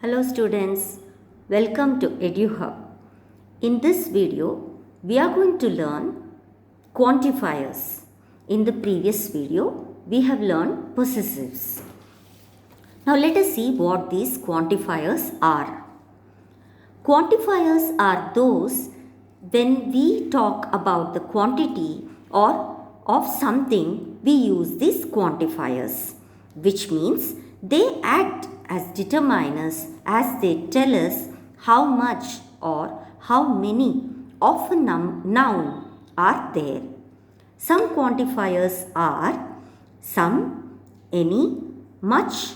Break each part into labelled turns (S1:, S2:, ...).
S1: Hello students, welcome to EduHub. In this video, we are going to learn quantifiers. In the previous video, we have learned possessives. Now let us see what these quantifiers are. Quantifiers are those when we talk about the quantity or of something, we use these quantifiers, which means they act as determiners as they tell us how much or how many of a noun are there. Some quantifiers are some, any, much,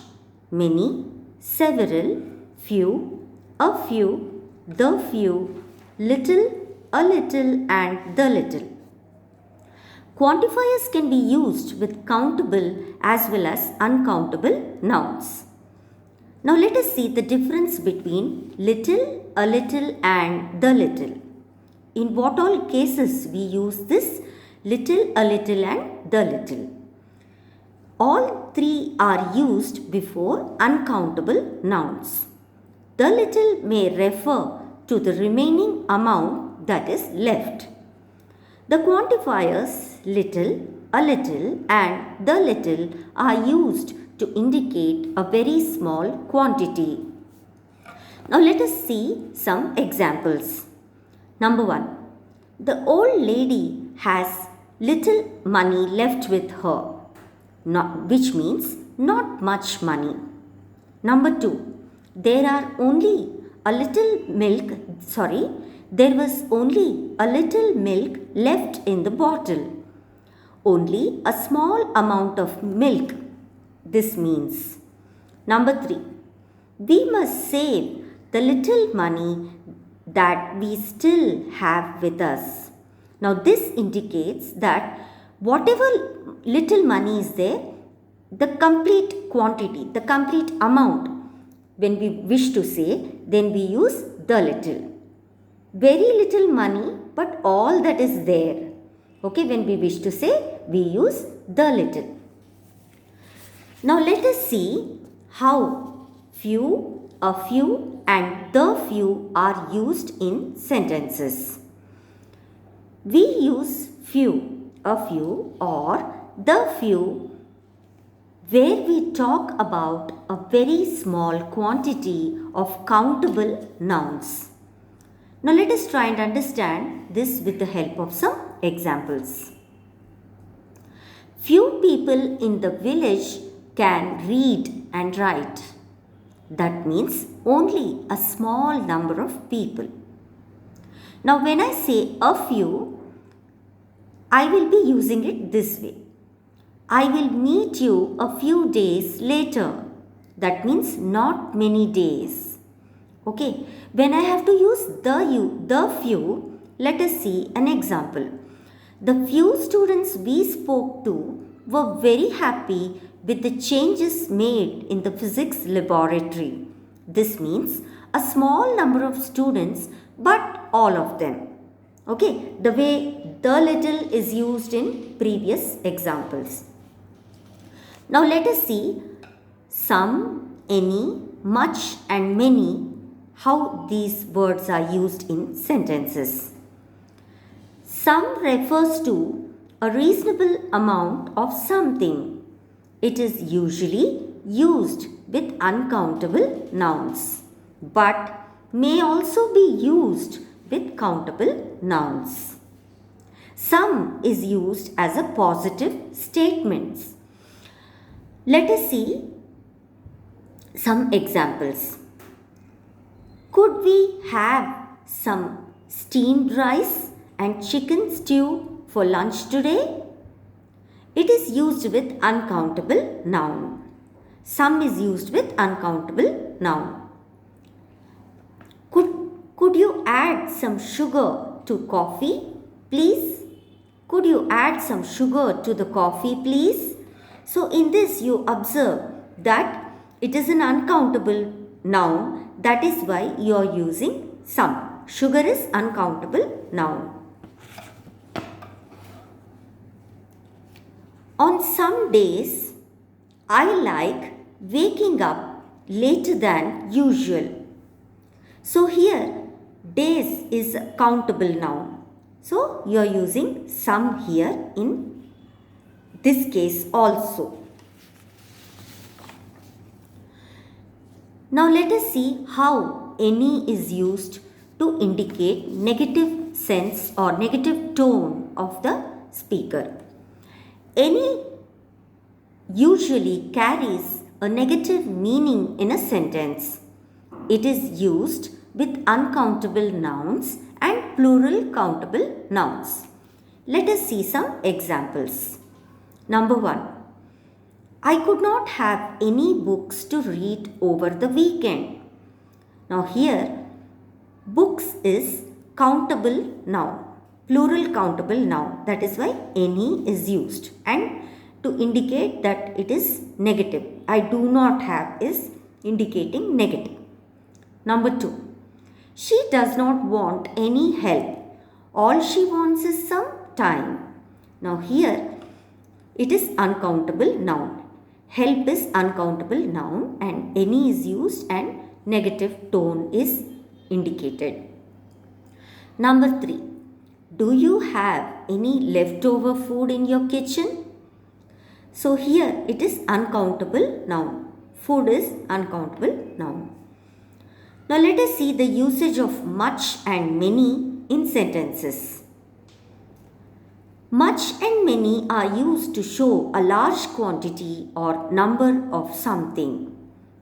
S1: many, several, few, a few, the few, little, a little and the little. Quantifiers can be used with countable as well as uncountable nouns. Now let us see the difference between little, a little and the little. In what all cases we use this little, a little and the little. All three are used before uncountable nouns. The little may refer to the remaining amount that is left. The quantifiers little, a little and the little are used to indicate a very small quantity. Now let us see some examples. Number 1. The old lady has little money left with her, which means not much money. Number 2. There was only a little milk left in the bottle. Only a small amount of milk. This means. Number 3. We must save the little money that we still have with us. Now this indicates that whatever little money is there, the complete quantity, the complete amount, when we wish to say, then we use the little. Very little money, but all that is there. Okay, when we wish to say, we use the little. Now let us see how few, a few and the few are used in sentences. We use few, a few or the few where we talk about a very small quantity of countable nouns. Now let us try and understand this with the help of some examples. Few people in the village can read and write. That means only a small number of people. Now when I say a few, I will be using it this way. I will meet you a few days later. That means not many days. Okay, when I have to use the few, let us see an example. The few students we spoke to were very happy with the changes made in the physics laboratory. This means a small number of students, but all of them. Okay, the way the little is used in previous examples. Now let us see some, any, much and many, how these words are used in sentences. Some refers to a reasonable amount of something. It is usually used with uncountable nouns, but may also be used with countable nouns. Some is used as a positive statement. Let us see some examples. Could we have some steamed rice and chicken stew for lunch today? It is used with uncountable noun. Some is used with uncountable noun. Could you add some sugar to coffee, please? Could you add some sugar to the coffee, please? So in this you observe that it is an uncountable noun. That is why you are using some. Sugar is uncountable noun. On some days, I like waking up later than usual. So here days is a countable noun. So you are using some here in this case also. Now let us see how any is used to indicate negative sense or negative tone of the speaker. Any usually carries a negative meaning in a sentence. It is used with uncountable nouns and plural countable nouns. Let us see some examples. Number 1. I could not have any books to read over the weekend. Now here, books is countable noun, plural countable noun. That is why any is used. And to indicate that it is negative, I do not have is indicating negative. Number 2. She does not want any help. All she wants is some time. Now here, it is uncountable noun. Help is uncountable noun and any is used and negative tone is indicated. Number 3. Do you have any leftover food in your kitchen? So here it is uncountable noun. Food is uncountable noun. Now let us see the usage of much and many in sentences. Much and many are used to show a large quantity or number of something.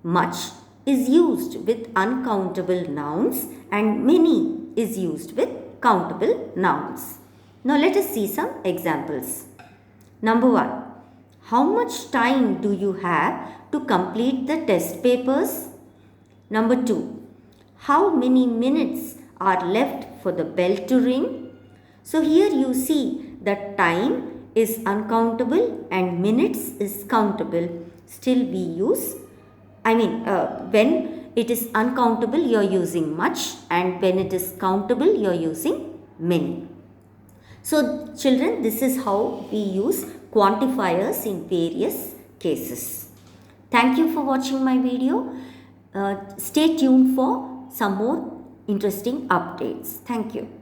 S1: Much is used with uncountable nouns and many is used with countable nouns. Now let us see some examples. Number 1. How much time do you have to complete the test papers? Number 2. How many minutes are left for the bell to ring? So here you see that time is uncountable and minutes is countable. Still we use, when it is uncountable you are using much and when it is countable you are using many. So children, this is how we use quantifiers in various cases. Thank you for watching my video. Stay tuned for some more interesting updates. Thank you.